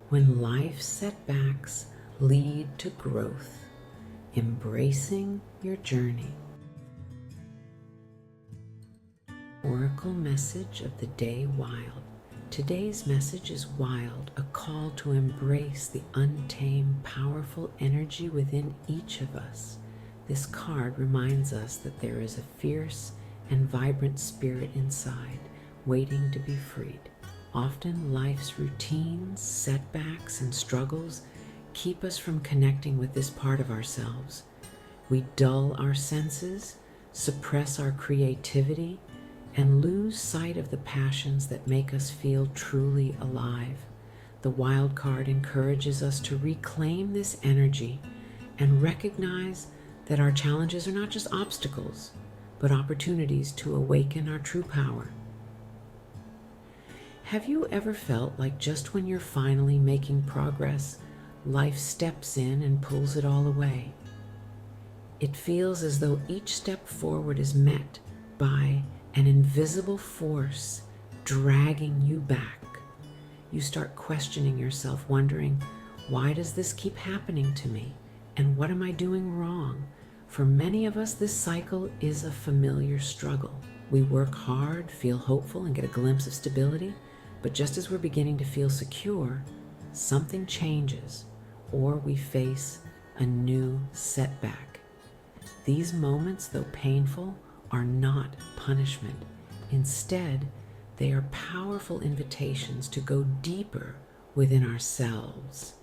when life setbacks lead to growth, embracing your journey. Oracle message of the day, Wild. Today's message is Wild, a call to embrace the untamed, powerful energy within each of us. This card reminds us that there is a fierce and vibrant spirit inside, waiting to be freed. Often life's routines, setbacks, and struggles keep us from connecting with this part of ourselves. We dull our senses, suppress our creativity, and lose sight of the passions that make us feel truly alive. The Wild card encourages us to reclaim this energy and recognize that our challenges are not just obstacles, but opportunities to awaken our true power. Have you ever felt like just when you're finally making progress, life steps in and pulls it all away? It feels as though each step forward is met by an invisible force dragging you back. You start questioning yourself, wondering, why does this keep happening to me? And what am I doing wrong? For many of us, this cycle is a familiar struggle. We work hard, feel hopeful, and get a glimpse of stability. But just as we're beginning to feel secure, something changes, or we face a new setback. These moments, though painful, are not punishment. Instead, they are powerful invitations to go deeper within ourselves,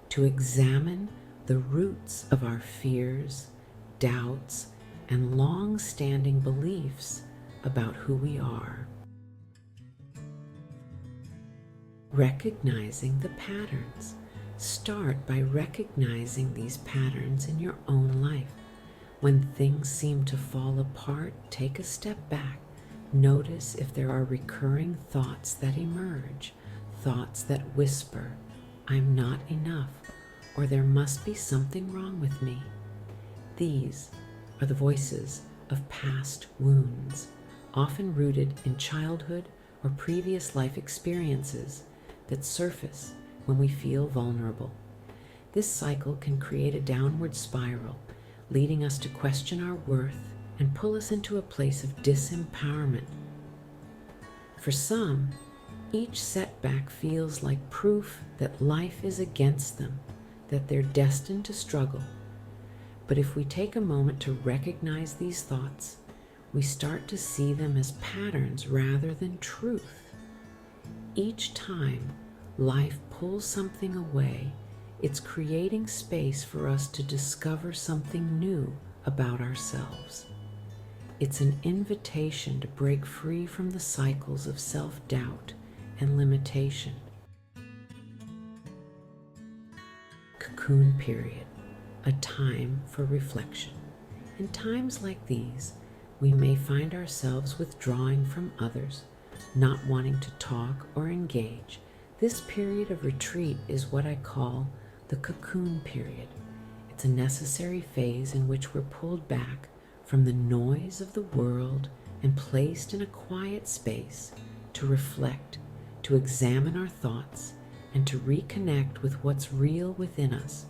to examine the roots of our fears, doubts, and long-standing beliefs about who we are. Recognizing the patterns. Start by recognizing these patterns in your own life. When things seem to fall apart, take a step back. Notice if there are recurring thoughts that emerge, thoughts that whisper, "I'm not enough," or "there must be something wrong with me." These are the voices of past wounds, often rooted in childhood or previous life experiences that surface when we feel vulnerable. This cycle can create a downward spiral, leading us to question our worth and pull us into a place of disempowerment. For some, each setback feels like proof that life is against them, that they're destined to struggle. But if we take a moment to recognize these thoughts, we start to see them as patterns rather than truth. Each time life pulls something away, it's creating space for us to discover something new about ourselves. It's an invitation to break free from the cycles of self-doubt and limitation. Cocoon period, a time for reflection. In times like these, we may find ourselves withdrawing from others, not wanting to talk or engage. This period of retreat is what I call the cocoon period. It's a necessary phase in which we're pulled back from the noise of the world and placed in a quiet space to reflect, to examine our thoughts, and to reconnect with what's real within us.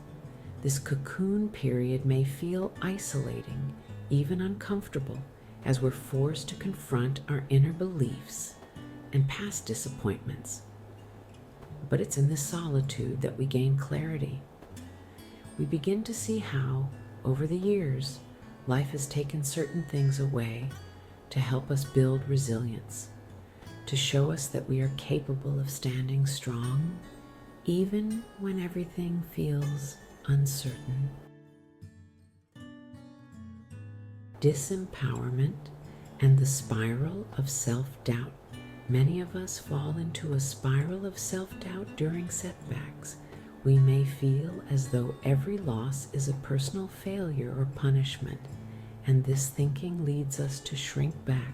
This cocoon period may feel isolating, even uncomfortable, as we're forced to confront our inner beliefs and past disappointments. But it's in this solitude that we gain clarity. We begin to see how, over the years, life has taken certain things away to help us build resilience, to show us that we are capable of standing strong, even when everything feels uncertain. Disempowerment and the spiral of self-doubt. Many of us fall into a spiral of self-doubt during setbacks. We may feel as though every loss is a personal failure or punishment, and this thinking leads us to shrink back,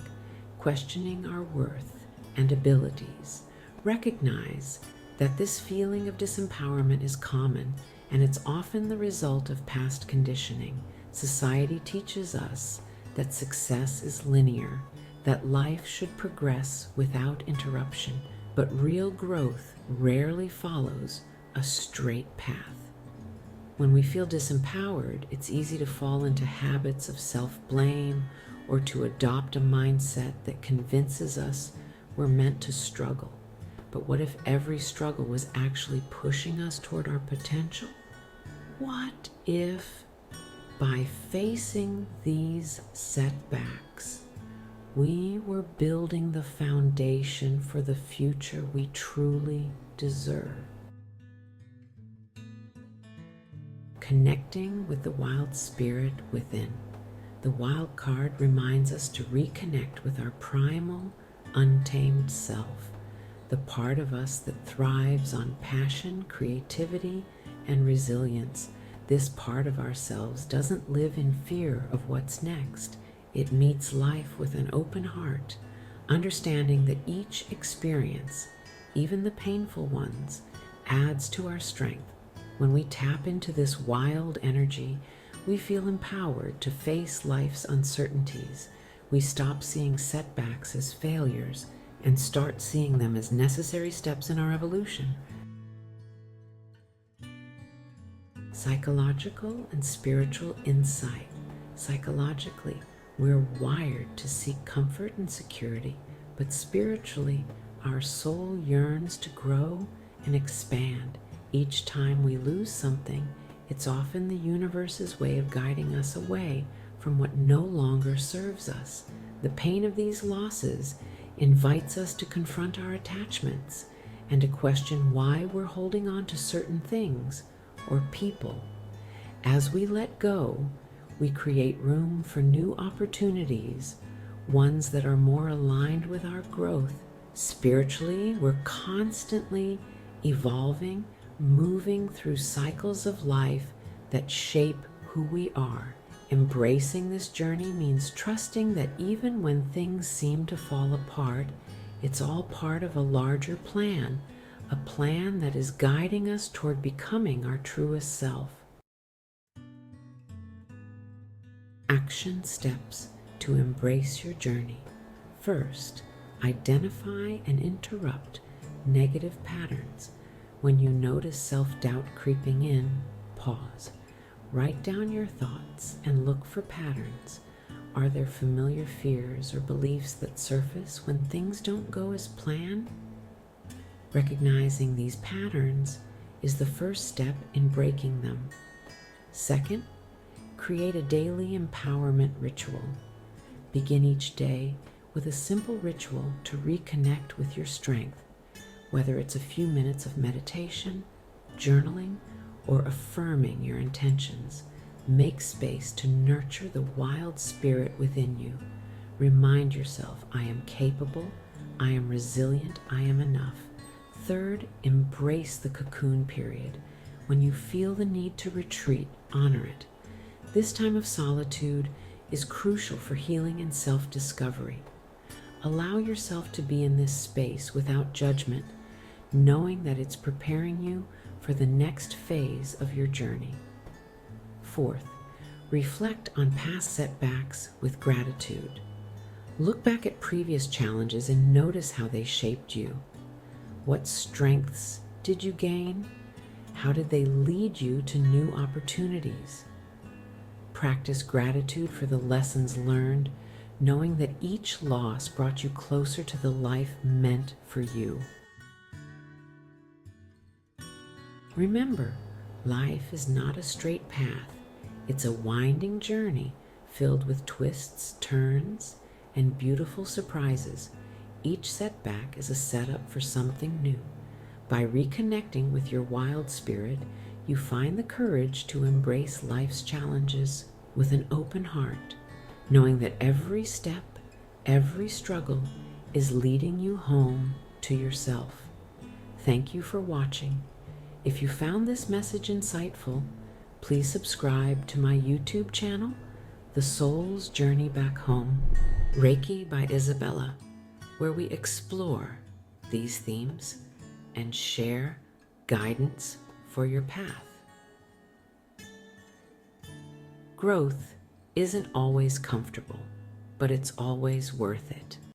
questioning our worth and abilities. Recognize that this feeling of disempowerment is common, and it's often the result of past conditioning. Society teaches us that success is linear, that life should progress without interruption, but real growth rarely follows a straight path. When we feel disempowered, it's easy to fall into habits of self-blame or to adopt a mindset that convinces us we're meant to struggle. But what if every struggle was actually pushing us toward our potential? What if, by facing these setbacks, we were building the foundation for the future we truly deserve? Connecting with the wild spirit within. The wild card reminds us to reconnect with our primal, untamed self, the part of us that thrives on passion, creativity, and resilience. This part of ourselves doesn't live in fear of what's next. It meets life with an open heart, understanding that each experience, even the painful ones, adds to our strength. When we tap into this wild energy, we feel empowered to face life's uncertainties. We stop seeing setbacks as failures and start seeing them as necessary steps in our evolution. Psychological and spiritual insight. Psychologically, we're wired to seek comfort and security, but spiritually, our soul yearns to grow and expand. Each time we lose something, it's often the universe's way of guiding us away from what no longer serves us. The pain of these losses invites us to confront our attachments and to question why we're holding on to certain things or people. As we let go, we create room for new opportunities, ones that are more aligned with our growth. Spiritually, we're constantly evolving, moving through cycles of life that shape who we are. Embracing this journey means trusting that even when things seem to fall apart, it's all part of a larger plan, a plan that is guiding us toward becoming our truest self. Action steps to embrace your journey. First, identify and interrupt negative patterns. When you notice self-doubt creeping in, pause. Write down your thoughts and look for patterns. Are there familiar fears or beliefs that surface when things don't go as planned? Recognizing these patterns is the first step in breaking them. Second, create a daily empowerment ritual. Begin each day with a simple ritual to reconnect with your strength. Whether it's a few minutes of meditation, journaling, or affirming your intentions, make space to nurture the wild spirit within you. Remind yourself, I am capable, I am resilient, I am enough. Third, embrace the cocoon period. When you feel the need to retreat, honor it. This time of solitude is crucial for healing and self-discovery. Allow yourself to be in this space without judgment, knowing that it's preparing you for the next phase of your journey. Fourth, reflect on past setbacks with gratitude. Look back at previous challenges and notice how they shaped you. What strengths did you gain? How did they lead you to new opportunities? Practice gratitude for the lessons learned, knowing that each loss brought you closer to the life meant for you. Remember, life is not a straight path. It's a winding journey filled with twists, turns, and beautiful surprises. Each setback is a setup for something new. By reconnecting with your wild spirit, you find the courage to embrace life's challenges with an open heart, knowing that every step, every struggle is leading you home to yourself. Thank you for watching. If you found this message insightful, please subscribe to my YouTube channel, The Soul's Journey Back Home, Reiki by Isabella, where we explore these themes and share guidance for your path. Growth isn't always comfortable, but it's always worth it.